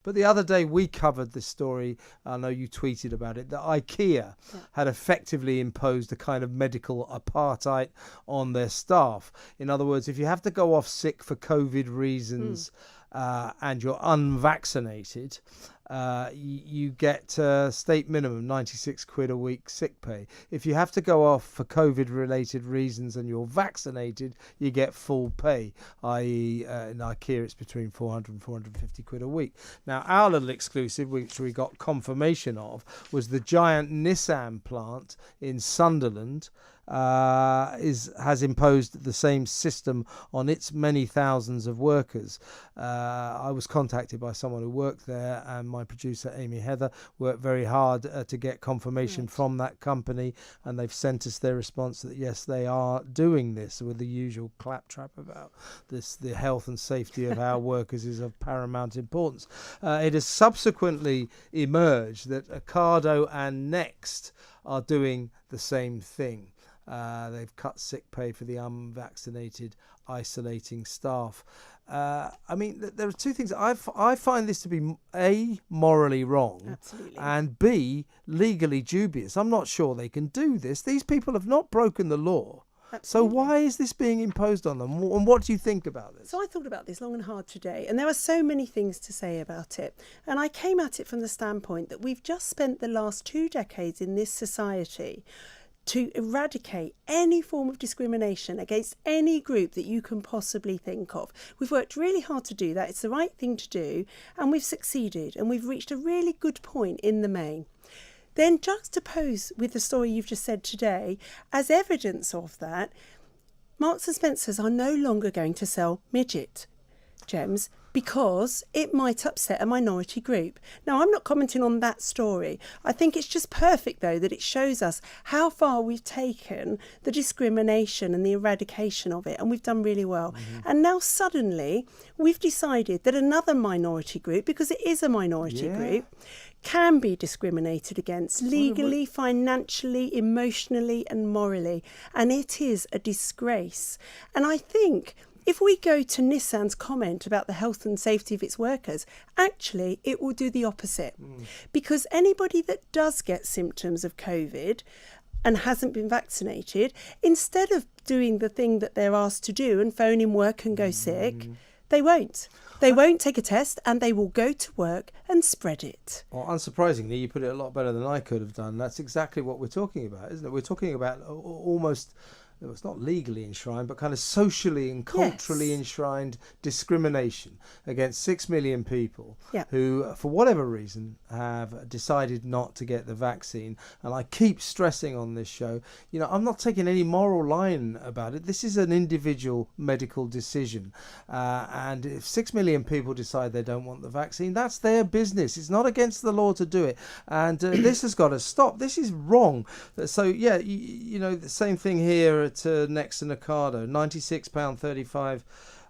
But the other day we covered this story, I know you tweeted about it, that IKEA had effectively imposed a kind of medical apartheid on their staff. In other words, if you have to go off sick for COVID reasons and you're unvaccinated, you get state minimum, 96 quid a week sick pay. If you have to go off for COVID-related reasons and you're vaccinated, you get full pay, i.e. in IKEA it's between 400 and 450 quid a week. Now, our little exclusive, which we got confirmation of, was the giant Nissan plant in Sunderland, has imposed the same system on its many thousands of workers. I was contacted by someone who worked there, and my producer Amy Heather worked very hard to get confirmation from that company, and they've sent us their response that yes, they are doing this, with the usual claptrap about this. The health and safety of our workers is of paramount importance. It has subsequently emerged that Ocado and Next are doing the same thing. They've cut sick pay for the unvaccinated, isolating staff. I mean, there are two things. I find this to be A, morally wrong, Absolutely. and B, legally dubious. I'm not sure they can do this. These people have not broken the law. Absolutely. So why is this being imposed on them? And what do you think about this? So I thought about this long and hard today, and there are so many things to say about it. And I came at it from the standpoint that we've just spent the last 2 decades in this society to eradicate any form of discrimination against any group that you can possibly think of. We've worked really hard to do that. It's the right thing to do, and we've succeeded, and we've reached a really good point in the main. Then juxtapose with the story you've just said today, as evidence of that, Marks and Spencer's are no longer going to sell midget gems because it might upset a minority group. Now, I'm not commenting on that story. I think it's just perfect, though, that it shows us how far we've taken the discrimination and the eradication of it, and we've done really well. And now suddenly we've decided that another minority group, because it is a minority group, can be discriminated against legally, financially, emotionally and morally. And it is a disgrace. And I think if we go to Nissan's comment about the health and safety of its workers, actually it will do the opposite. Because anybody that does get symptoms of COVID and hasn't been vaccinated, instead of doing the thing that they're asked to do and phone in work and go sick, they won't. They won't take a test, and they will go to work and spread it. Well, unsurprisingly, you put it a lot better than I could have done. That's exactly what we're talking about, isn't it? We're talking about almost, it's not legally enshrined, but kind of socially and culturally enshrined discrimination against 6 million people who, for whatever reason, have decided not to get the vaccine. And I keep stressing on this show, you know, I'm not taking any moral line about it. This is an individual medical decision. And if 6 million people decide they don't want the vaccine, that's their business. It's not against the law to do it. And this has got to stop. This is wrong. So, yeah, you know, the same thing here at Next and Ocado. £96.35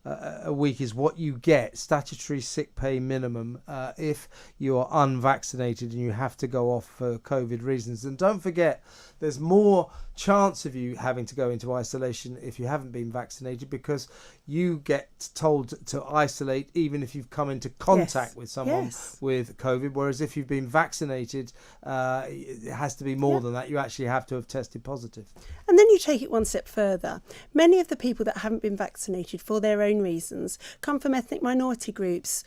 a week is what you get, statutory sick pay minimum, if you are unvaccinated and you have to go off for COVID reasons. And don't forget, there's more chance of you having to go into isolation if you haven't been vaccinated, because you get told to isolate even if you've come into contact with someone with COVID, whereas if you've been vaccinated, it has to be more than that. You actually have to have tested positive. And then you take it one step further. Many of the people that haven't been vaccinated for their own reasons come from ethnic minority groups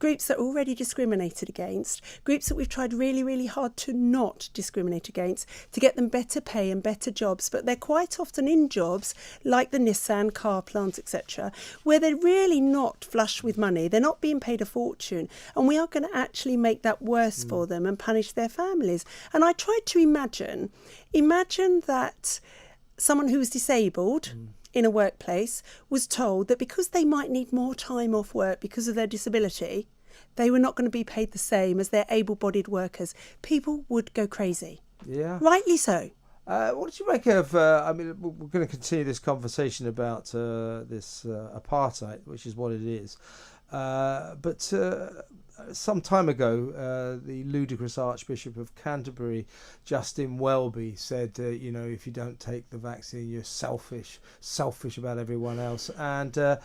that are already discriminated against, groups that we've tried really, really hard to not discriminate against, to get them better pay and better jobs. But they're quite often in jobs like the Nissan car plant, etc., where they're really not flush with money. They're not being paid a fortune. And we are going to actually make that worse for them and punish their families. And I tried to imagine that someone who was disabled in a workplace was told that because they might need more time off work because of their disability, they were not going to be paid the same as their able-bodied workers. People would go crazy. Yeah. Rightly so. What did you make of, I mean, we're going to continue this conversation about this apartheid, which is what it is. But some time ago, the ludicrous Archbishop of Canterbury, Justin Welby, said, if you don't take the vaccine, you're selfish about everyone else. And the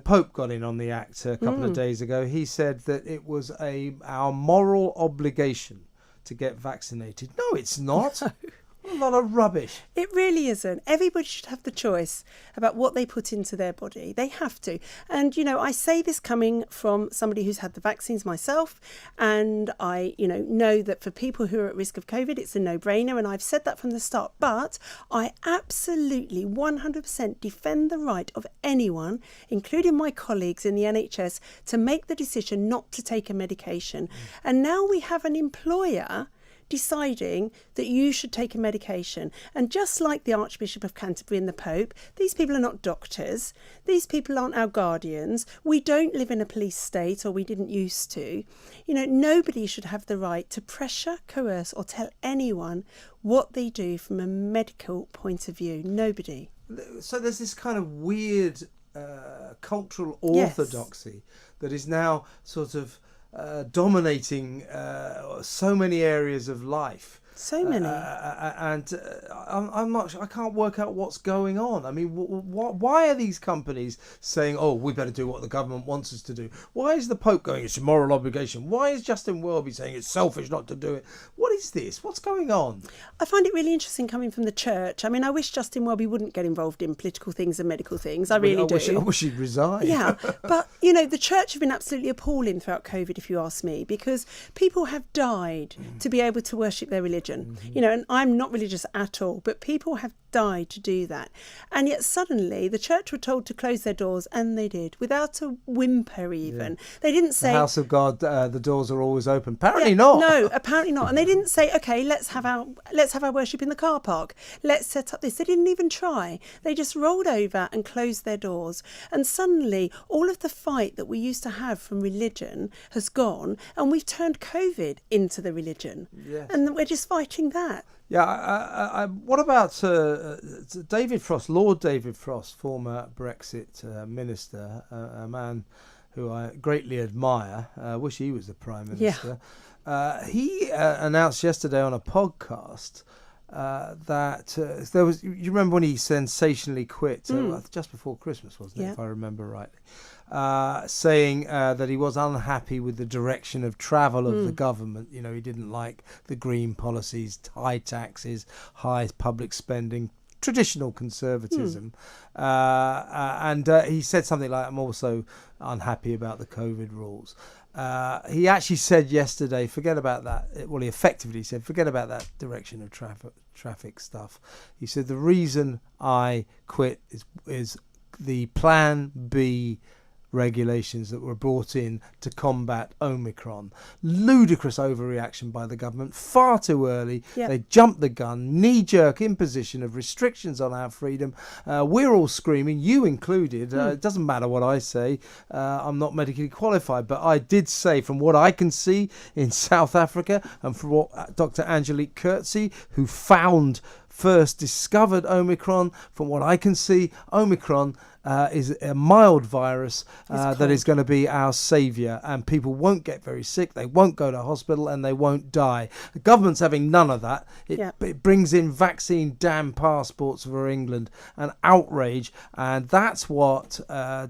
Pope got in on the act a couple of days ago. He said that it was our moral obligation to get vaccinated. No, it's not. A lot of rubbish. It really isn't. Everybody should have the choice about what they put into their body. They have to. And, I say this coming from somebody who's had the vaccines myself. And I, know that for people who are at risk of COVID, it's a no-brainer. And I've said that from the start. But I absolutely 100% defend the right of anyone, including my colleagues in the NHS, to make the decision not to take a medication. And now we have an employer deciding that you should take a medication. And just like the Archbishop of Canterbury and the Pope, these people are not doctors. These people aren't our guardians. We don't live in a police state, or we didn't used to. Nobody should have the right to pressure, coerce, or tell anyone what they do from a medical point of view. Nobody. So there's this kind of weird cultural orthodoxy that is now sort of dominating so many areas of life. So many. I can't work out what's going on. I mean, why are these companies saying, oh, we better do what the government wants us to do? Why is the Pope going, it's a moral obligation? Why is Justin Welby saying it's selfish not to do it? What is this? What's going on? I find it really interesting coming from the church. I mean, I wish Justin Welby wouldn't get involved in political things and medical things. I really do. I wish he'd resign. Yeah, but, the church have been absolutely appalling throughout COVID, if you ask me, because people have died to be able to worship their religion. And I'm not religious at all, but people have died to do that. And yet suddenly the church were told to close their doors, and they did, without a whimper even. Yeah. They didn't say... The house of God, the doors are always open. Apparently not. No, apparently not. And they didn't say, OK, let's have our worship in the car park. Let's set up this. They didn't even try. They just rolled over and closed their doors. And suddenly all of the fight that we used to have from religion has gone, and we've turned COVID into the religion. Yes. And we're just fighting that. Yeah, what about David Frost, Lord David Frost, former Brexit minister, a man who I greatly admire. I wish he was the Prime Minister. Yeah. He announced yesterday on a podcast that there was, you remember when he sensationally quit just before Christmas, wasn't it, if I remember rightly, saying that he was unhappy with the direction of travel of the government. He didn't like the green policies, high taxes, high public spending, traditional conservatism. And he said something like, I'm also unhappy about the COVID rules. He actually said yesterday, forget about that. Well, he effectively said, forget about that direction of traffic stuff. He said, the reason I quit is the Plan B regulations that were brought in to combat Omicron. Ludicrous overreaction by the government, far too early. Yep. They jumped the gun, knee-jerk imposition of restrictions on our freedom. We're all screaming, you included. It doesn't matter what I say. I'm not medically qualified, but I did say, from what I can see in South Africa, and from what Dr. Angelique Coetzee, who first discovered Omicron, from what I can see, Omicron is a mild virus that is going to be our saviour, and people won't get very sick, they won't go to hospital, and they won't die. The government's having none of that. It brings in vaccine damn passports for England, an outrage, and that's what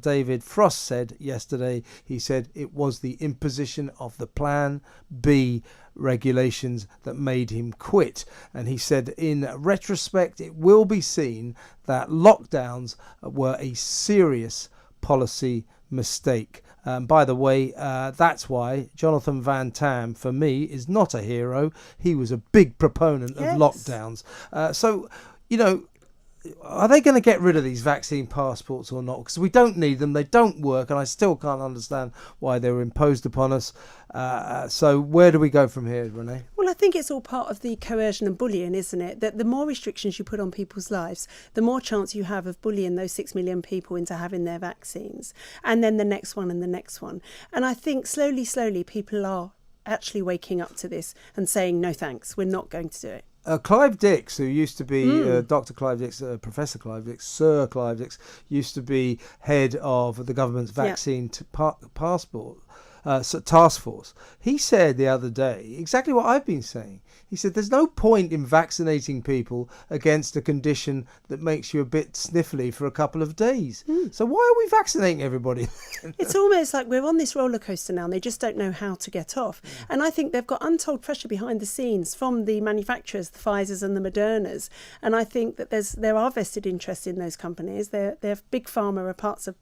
David Frost said yesterday. He said it was the imposition of the Plan B regulations that made him quit. And he said, in retrospect, it will be seen that lockdowns were a serious policy mistake. By the way, that's why Jonathan Van Tam, for me, is not a hero. He was a big proponent of lockdowns. So, are they going to get rid of these vaccine passports or not? Because we don't need them. They don't work. And I still can't understand why they were imposed upon us. So where do we go from here, Renee? Well, I think it's all part of the coercion and bullying, isn't it? That the more restrictions you put on people's lives, the more chance you have of bullying those 6 million people into having their vaccines. And then the next one and the next one. And I think slowly, people are actually waking up to this and saying, no, thanks, we're not going to do it. Clive Dix, who used to be Dr. Clive Dix, Professor Clive Dix, Sir Clive Dix, used to be head of the government's vaccine passport task force, he said the other day exactly what I've been saying. He said there's no point in vaccinating people against a condition that makes you a bit sniffly for a couple of days. So why are we vaccinating everybody? It's almost like we're on this roller coaster now and they just don't know how to get off. And I think they've got untold pressure behind the scenes from the manufacturers, the Pfizers and the Modernas. And I think that there are vested interests in those companies. They're big pharma are parts of,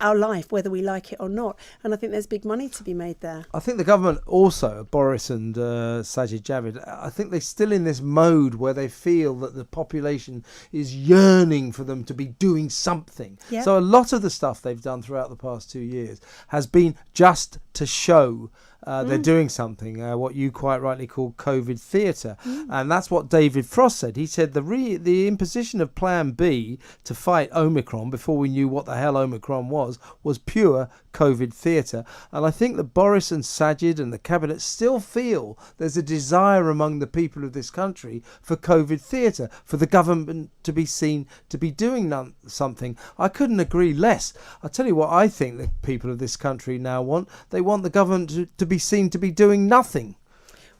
our life, whether we like it or not. And I think there's big money to be made there. I think the government also, Boris and Sajid Javid, I think they're still in this mode where they feel that the population is yearning for them to be doing something. Yep. So a lot of the stuff they've done throughout the past 2 years has been just to show they're doing something, what you quite rightly call COVID theatre. And that's what David Frost said. He said the imposition of Plan B to fight Omicron before we knew what the hell Omicron was pure COVID theatre. And I think that Boris and Sajid and the cabinet still feel there's a desire among the people of this country for COVID theatre, for the government to be seen to be doing something. I couldn't agree less. I'll tell you what I think the people of this country now want. They want the government to be seen to be doing nothing.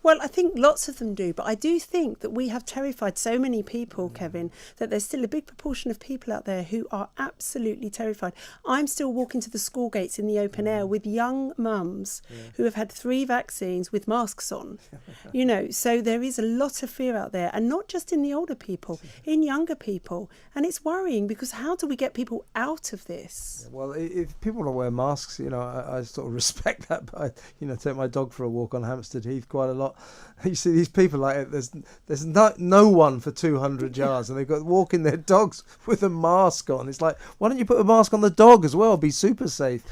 Well, I think lots of them do, but I do think that we have terrified so many people, Kevin, that there's still a big proportion of people out there who are absolutely terrified. I'm still walking to the school gates in the open air with young mums who have had 3 vaccines with masks on. So there is a lot of fear out there, and not just in the older people, in younger people. And it's worrying because how do we get people out of this? Well, if people don't wear masks, I sort of respect that. But I take my dog for a walk on Hampstead Heath quite a lot. You see these people like there's no one for 200 yards, and they've got walking their dogs with a mask on. It's like, why don't you put a mask on the dog as well? Be super safe.